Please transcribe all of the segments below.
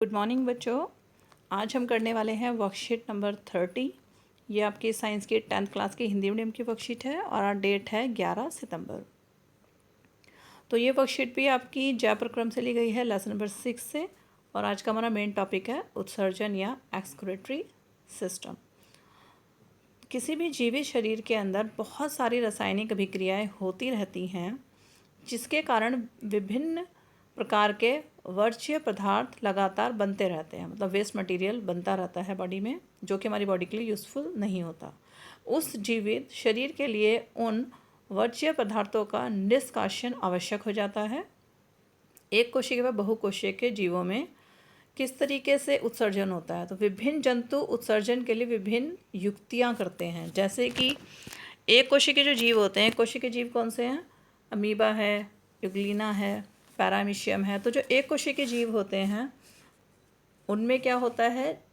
Good morning बच्चों। आज हम करने वाले हैं वर्कशीट नंबर 30। ये आपकी साइंस की 10th क्लास की हिंदी मीडियम की वर्कशीट है और आज डेट है 11 सितंबर। तो ये वर्कशीट भी आपकी जयपुर क्रम से ली गई है लेसन नंबर 6 से। और आज का हमारा मेन टॉपिक है उत्सर्जन या एक्सक्रीटरी सिस्टम। किसी भी जीवित शरीर के अंदर बहुत सारी रासायनिक अभिक्रियाएँ होती रहती हैं, जिसके कारण विभिन्न प्रकार के वर्ज्य पदार्थ लगातार बनते रहते हैं। मतलब वेस्ट मटेरियल बनता रहता है बॉडी में, जो कि हमारी बॉडी के लिए यूज़फुल नहीं होता। उस जीवित शरीर के लिए उन वर्ज्य पदार्थों का निष्कासन आवश्यक हो जाता है। एक कोशिका व बहुकोशिकीय के जीवों में किस तरीके से उत्सर्जन होता है, तो विभिन्न जंतु उत्सर्जन के लिए विभिन्न युक्तियाँ करते हैं। जैसे कि एक कोशिकीय जो जीव होते हैं, कोशिकीय जीव कौन से हैं? अमीबा है, यूग्लिना है, पैरामीशियम है। तो जो एक कोशिकीय जीव होते हैं उनमें क्या होता है,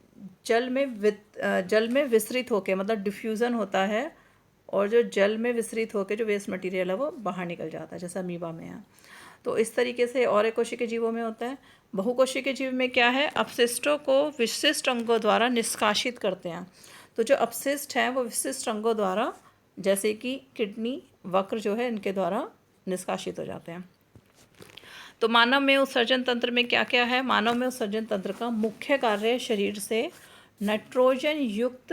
जल में विसरित होकर, मतलब डिफ्यूज़न होता है, और जो जल में विसरित होकर जो वेस्ट मटेरियल है वो बाहर निकल जाता है, जैसे अमीबा में है। तो इस तरीके से और एक कोशिकीय जीवों में होता है। बहुकोशिकीय जीव में क्या है, अपशिष्टों को विशिष्ट अंगों द्वारा निष्कासित करते हैं। तो जो अपशिष्ट हैं वो विशिष्ट अंगों द्वारा, जैसे कि किडनी, वक्र जो है, इनके द्वारा निष्कासित हो जाते हैं। तो मानव में उत्सर्जन तंत्र में क्या क्या है? मानव में उत्सर्जन तंत्र का मुख्य कार्य शरीर से नाइट्रोजन युक्त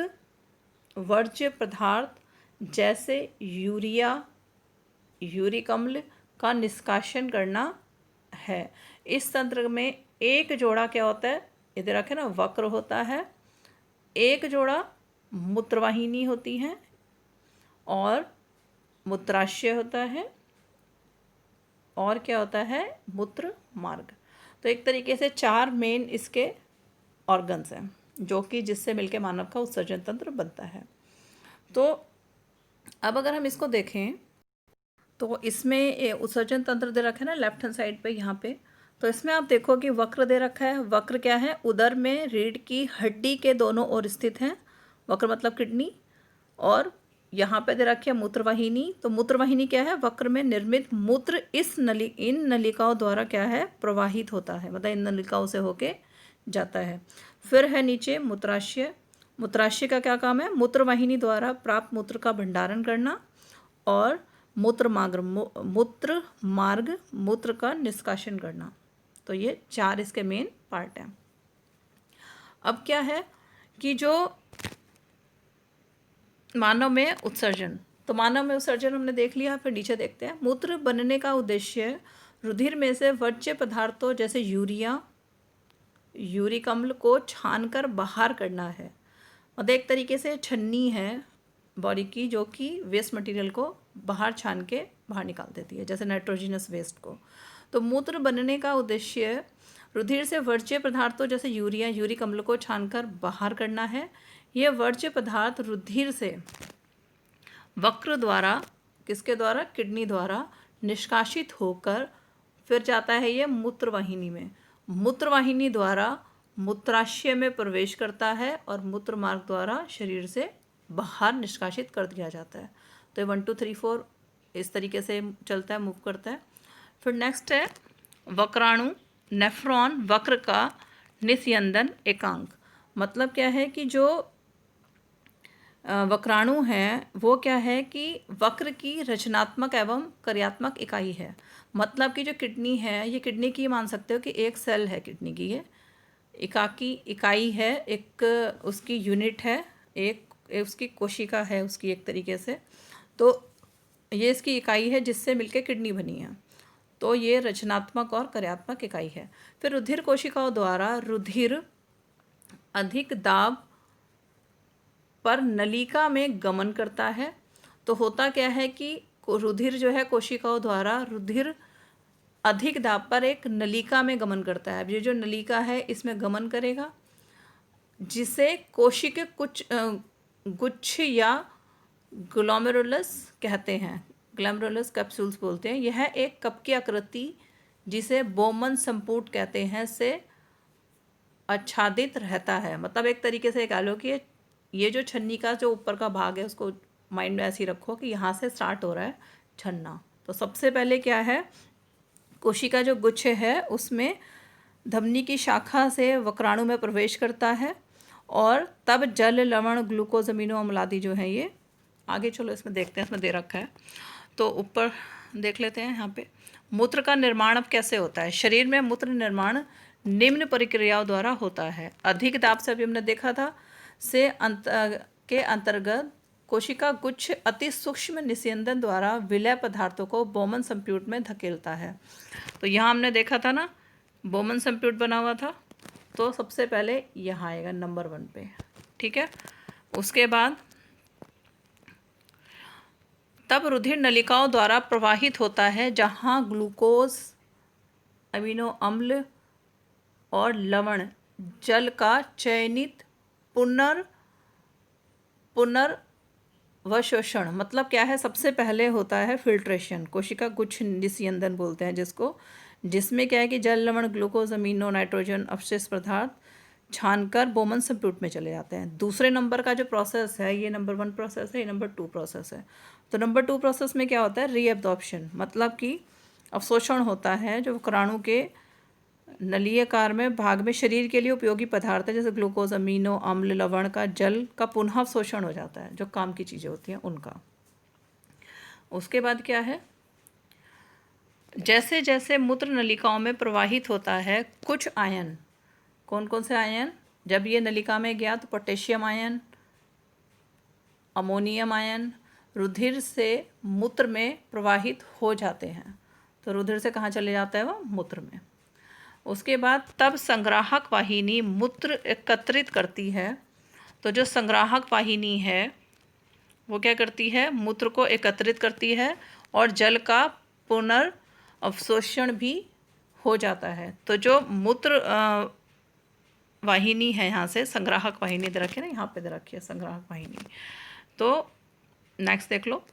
वर्ज्य पदार्थ जैसे यूरिया, यूरिक अम्ल का निष्कासन करना है। इस तंत्र में एक जोड़ा क्या होता है, इधर रखे ना, वक्र होता है, एक जोड़ा मूत्रवाहिनी होती है और मूत्राशय होता है, और क्या होता है, मूत्र मार्ग। तो एक तरीके से 4 मेन इसके ऑर्गन्स हैं, जो कि जिससे मिलकर मानव का उत्सर्जन तंत्र बनता है। तो अब अगर हम इसको देखें तो इसमें उत्सर्जन तंत्र दे रखा है ना लेफ्ट हैंड साइड पे, यहाँ पे। तो इसमें आप देखो कि वक्र दे रखा है। वक्र क्या है, उदर में रीढ़ की हड्डी के दोनों ओर स्थित है। वक्र मतलब किडनी। और यहाँ पे दे रखी है मूत्रवाहिनी। तो मूत्रवाहिनी क्या है, वक्र में निर्मित मूत्र इन नलिकाओं द्वारा क्या है, प्रवाहित होता है, मतलब इन नलिकाओं से होके जाता है। फिर है नीचे मूत्राशय। मूत्राशय का क्या काम है, मूत्रवाहिनी द्वारा प्राप्त मूत्र का भंडारण करना और मूत्र मार्ग मूत्र का निष्कासन करना। तो ये 4 इसके मेन पार्ट हैं। अब क्या है कि जो मानव में उत्सर्जन, तो मानव में उत्सर्जन हमने देख लिया। फिर नीचे देखते हैं। मूत्र बनने का उद्देश्य रुधिर में से वर्ज्य पदार्थों जैसे यूरिया, यूरिक अम्ल को छानकर बाहर करना है। मतलब एक तरीके से छन्नी है बॉडी की, जो कि वेस्ट मटेरियल को बाहर छान के बाहर निकाल देती है, जैसे नाइट्रोजनस वेस्ट को। तो मूत्र बनने का उद्देश्य रुधिर से वर्ज्य पदार्थों जैसे यूरिया, यूरिक अम्ल को छानकर बाहर करना है। यह वर्ज्य पदार्थ रुधिर से वक्र द्वारा, किसके द्वारा, किडनी द्वारा निष्कासित होकर फिर जाता है ये मूत्रवाहिनी में। मूत्रवाहिनी द्वारा मूत्राशय में प्रवेश करता है और मूत्र मार्ग द्वारा शरीर से बाहर निष्कासित कर दिया जाता है। तो 1 2 3 4 इस तरीके से चलता है, मूव करता है। फिर नेक्स्ट है वक्राणु, नेफ्रॉन, वक्र का निस्यंदन एकांक। मतलब क्या है कि जो वक्राणु हैं वो क्या है कि वक्र की रचनात्मक एवं कार्यात्मक इकाई है। मतलब कि जो किडनी है, ये किडनी की मान सकते हो कि एक सेल है किडनी की, ये इकाई है, एक उसकी यूनिट है, एक उसकी कोशिका है उसकी, एक तरीके से। तो ये इसकी इकाई है जिससे मिलके किडनी बनी है। तो ये रचनात्मक और कार्यात्मक इकाई है। फिर रुधिर कोशिकाओं द्वारा रुधिर अधिक दाब पर नलिका में गमन करता है। तो होता क्या है कि रुधिर जो है कोशिकाओं द्वारा रुधिर अधिक दाब पर एक नलिका में गमन करता है। अब ये जो नलिका है इसमें गमन करेगा, जिसे कोशिकीय गुच्छ या ग्लोमेरुलस कहते हैं, ग्लोमेरुलस कैप्सूल्स बोलते हैं। यह एक कप की आकृति, जिसे बोमन संपुट कहते हैं, से आच्छादित रहता है। मतलब एक तरीके से कह लो कि ये जो छन्नी का जो ऊपर का भाग है, उसको माइंड में ऐसे ही रखो कि यहाँ से स्टार्ट हो रहा है छन्ना। तो सबसे पहले क्या है, कोशिका जो गुच्छ है उसमें धमनी की शाखा से वक्राणु में प्रवेश करता है और तब जल, लवण, ग्लूकोज, अमीनो अम्ल आदि जो हैं ये आगे चलो इसमें देखते हैं, इसमें दे रखा है तो ऊपर देख लेते हैं। यहाँ पे मूत्र का निर्माण अब कैसे होता है। शरीर में मूत्र निर्माण निम्न प्रक्रियाओं द्वारा होता है। अधिक दाब से अभी हमने देखा था से के अंतर्गत कोशिका गुच्छ अति सूक्ष्म निस्यंदन द्वारा विलय पदार्थों को बोमन संप्यूट में धकेलता है। तो यहाँ हमने देखा था ना बोमन संप्यूट बना हुआ था, तो सबसे पहले यहाँ आएगा नंबर 1 पे, ठीक है। उसके बाद तब रुधिर नलिकाओं द्वारा प्रवाहित होता है जहाँ ग्लूकोज, अमीनो अम्ल और लवण जल का चयनित पुनर्वशोषण, मतलब क्या है, सबसे पहले होता है फिल्ट्रेशन, कोशिका गुच्छ निस्यंदन बोलते हैं जिसको, जिसमें क्या है कि जल, लवण, ग्लूकोज, अमीनो, नाइट्रोजन अवशेष पदार्थ छानकर बोमन संप्यूट में चले जाते हैं। दूसरे नंबर का जो प्रोसेस है ये नंबर 1 प्रोसेस है, ये नंबर 2 प्रोसेस है। तो नंबर 2 प्रोसेस में क्या होता है, रीएब्जॉर्प्शन, मतलब कि अवशोषण होता है जो वक्राणु के नलीयकार में भाग में शरीर के लिए उपयोगी पदार्थ है जैसे ग्लूकोज, अमीनो अम्ल, लवण का जल का पुनः अवशोषण हो जाता है, जो काम की चीज़ें होती हैं उनका। उसके बाद क्या है, जैसे जैसे मूत्र नलिकाओं में प्रवाहित होता है कुछ आयन, कौन कौन से आयन, जब ये नलिका में गया तो पोटेशियम आयन, अमोनियम आयन रुधिर से मूत्र में प्रवाहित हो जाते हैं। तो रुधिर से कहाँ चले जाता है वो, मूत्र में। उसके बाद तब संग्राहक वाहिनी मूत्र एकत्रित करती है। तो जो संग्राहक वाहिनी है वो क्या करती है, मूत्र को एकत्रित करती है और जल का पुनर्अवशोषण भी हो जाता है। तो जो मूत्र वाहिनी है, यहाँ से संग्राहक वाहिनी दे रखी है ना, यहाँ पे दे रखी है संग्राहक वाहिनी। तो नेक्स्ट देख लो,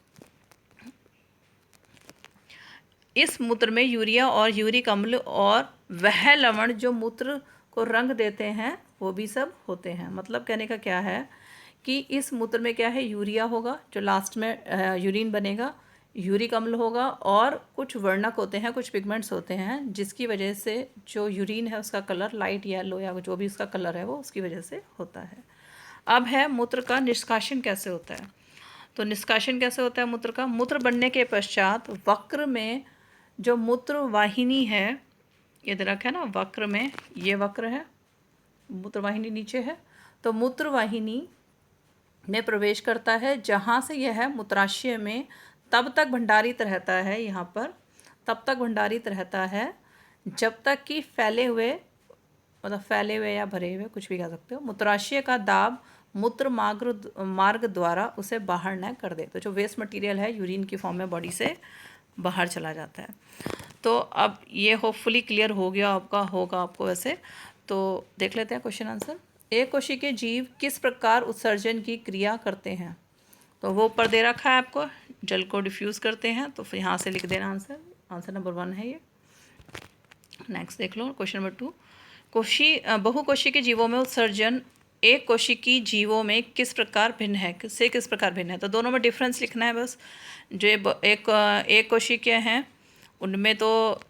इस मूत्र में यूरिया और यूरिक अम्ल और वह लवण जो मूत्र को रंग देते हैं वो भी सब होते हैं। मतलब कहने का क्या है कि इस मूत्र में क्या है, यूरिया होगा जो लास्ट में यूरिन बनेगा, यूरिक अम्ल होगा और कुछ वर्णक होते हैं, कुछ पिगमेंट्स होते हैं जिसकी वजह से जो यूरिन है उसका कलर लाइट येलो या जो भी उसका कलर है वो उसकी वजह से होता है। अब है मूत्र का निष्कासन कैसे होता है। तो निष्कासन कैसे होता है मूत्र का, मूत्र बनने के पश्चात वक्र में जो मूत्र वाहिनी है, ये दे रखा है ना वक्र में, ये वक्र है, मूत्र वाहिनी नीचे है, तो मूत्र वाहिनी में प्रवेश करता है जहाँ से यह मूत्राशय में तब तक भंडारित रहता है, यहाँ पर तब तक भंडारित रहता है जब तक कि फैले हुए, मतलब फैले हुए या भरे हुए कुछ भी कह सकते हो, मूत्राशय का दाब मूत्र मार्ग द्वारा उसे बाहर न कर दे। तो जो वेस्ट मटेरियल है यूरिन की फॉर्म में बॉडी से बाहर चला जाता है। तो अब ये होपफुली क्लियर हो गया आपका, होगा आपको वैसे। तो देख लेते हैं क्वेश्चन आंसर। एक कोशिकीय जीव किस प्रकार उत्सर्जन की क्रिया करते हैं। तो वो ऊपर दे रखा है आपको, जल को डिफ्यूज़ करते हैं, तो फिर यहाँ से लिख देना आंसर, आंसर नंबर 1 है ये। नेक्स्ट देख लो क्वेश्चन नंबर 2, बहुकोशिकीय जीवों में उत्सर्जन एक कोशिकीय जीवों में किस प्रकार भिन्न है, किससे किस प्रकार भिन्न है। तो दोनों में डिफरेंस लिखना है बस। जो एक कोशिकीय हैं उनमें तो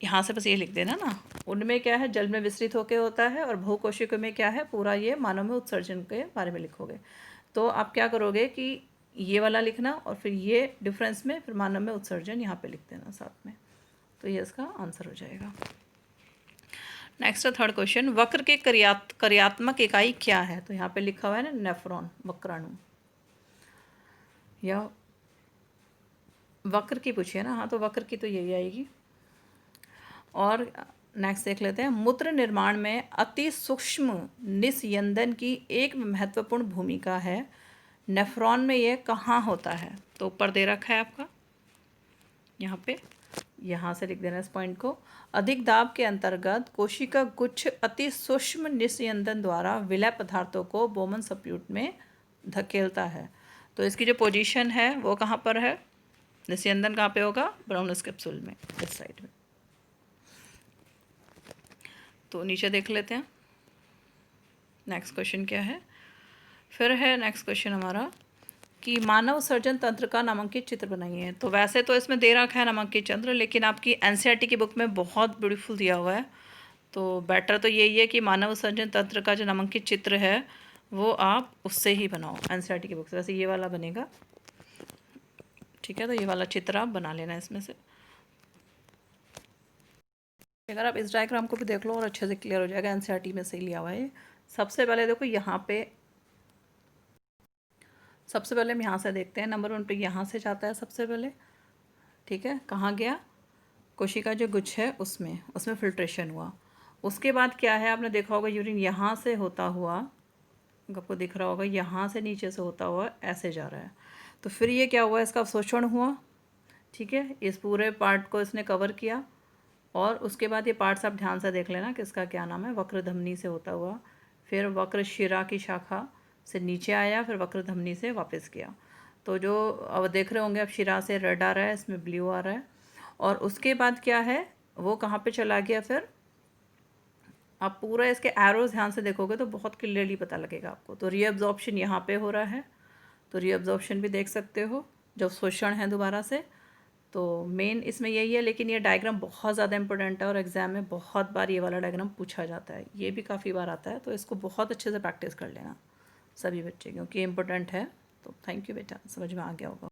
यहाँ से बस ये लिख देना ना, उनमें क्या है जल में विस्तृत होकर होता है, और बहुकोशिकीय में क्या है पूरा ये मानव में उत्सर्जन के बारे में लिखोगे। तो आप क्या करोगे कि ये वाला लिखना और फिर ये डिफरेंस में फिर मानव में उत्सर्जन यहाँ पे लिख देना साथ में, तो ये इसका आंसर हो जाएगा। नेक्स्ट थर्ड क्वेश्चन, वक्र के कार्यात्मक इकाई क्या है। तो यहाँ पे लिखा हुआ है ना नेफ्रॉन, वक्राणु, या वक्र की पूछिए ना, हाँ तो वक्र की तो यही आएगी। और नेक्स्ट देख लेते हैं, मूत्र निर्माण में अति सूक्ष्म निस्यंदन की एक महत्वपूर्ण भूमिका है, नेफ्रॉन में ये कहाँ होता है। तो ऊपर दे रखा है आपका, यहाँ पे, यहाँ से लिख देना इस पॉइंट को। अधिक दाब के अंतर्गत कोशिका गुच्छ अति सूक्ष्म निस्यंदन द्वारा विलय पदार्थों को बोमन संप्यूट में धकेलता है। तो इसकी जो पोजीशन है वो कहाँ पर है, निस्यंदन कहाँ पे होगा, ब्राउनस कैप्सूल में, इस साइड में। तो नीचे देख लेते हैं नेक्स्ट क्वेश्चन क्या है। फिर है नेक्स्ट क्वेश्चन हमारा कि मानव सर्जन तंत्र का नामांकित चित्र बनाइए। तो वैसे तो इसमें दे रखा है नामांकित चित्र, लेकिन आपकी एनसीईआरटी की बुक में बहुत ब्यूटीफुल दिया हुआ है, तो बेटर तो यही है कि मानव संरचना तंत्र का जो नामांकित चित्र है वो आप उससे ही बनाओ एनसीईआरटी की बुक से। वैसे ये वाला बनेगा, ठीक है, तो ये वाला चित्र आप बना लेना इसमें से। अगर आप इस डायग्राम को भी देख लो और अच्छे से क्लियर हो जाएगा, एनसीईआरटी में से ही लिया हुआ है। सबसे पहले देखो यहाँ पे, सबसे पहले हम यहाँ से देखते हैं। नंबर 1 पे यहाँ से जाता है सबसे पहले, ठीक है, कहाँ गया, कोशिका जो गुच्छ है उसमें, उसमें फिल्ट्रेशन हुआ। उसके बाद क्या है, आपने देखा होगा यूरिन यहाँ से होता हुआ, आपको दिख रहा होगा यहाँ से नीचे से होता हुआ ऐसे जा रहा है। तो फिर ये क्या हुआ, इसका अवशोषण हुआ, ठीक है, इस पूरे पार्ट को इसने कवर किया। और उसके बाद ये पार्ट्स आप ध्यान से देख लेना कि इसका क्या नाम है, वक्र धमनी से होता हुआ, फिर वक्र शिरा की शाखा से नीचे आया, फिर वक्र धमनी से वापस गया। तो जो अब देख रहे होंगे आप, शिरा से रेड आ रहा है, इसमें ब्लू आ रहा है। और उसके बाद क्या है, वो कहाँ पे चला गया, फिर आप पूरा इसके एरोज ध्यान से देखोगे तो बहुत क्लियरली पता लगेगा आपको। तो रीअब्जॉर्प्शन यहाँ पे हो रहा है, तो रीअब्जॉर्प्शन भी देख सकते हो जब शोषण है दोबारा से। तो मेन इसमें यही है, लेकिन ये डायग्राम बहुत ज़्यादा इंपॉर्टेंट है और एग्ज़ाम में बहुत बार ये वाला डायग्राम पूछा जाता है, ये भी काफ़ी बार आता है। तो इसको बहुत अच्छे से प्रैक्टिस कर लेना सभी बच्चे, क्योंकि इम्पोर्टेंट है। तो थैंक यू बेटा, समझ में आ गया होगा।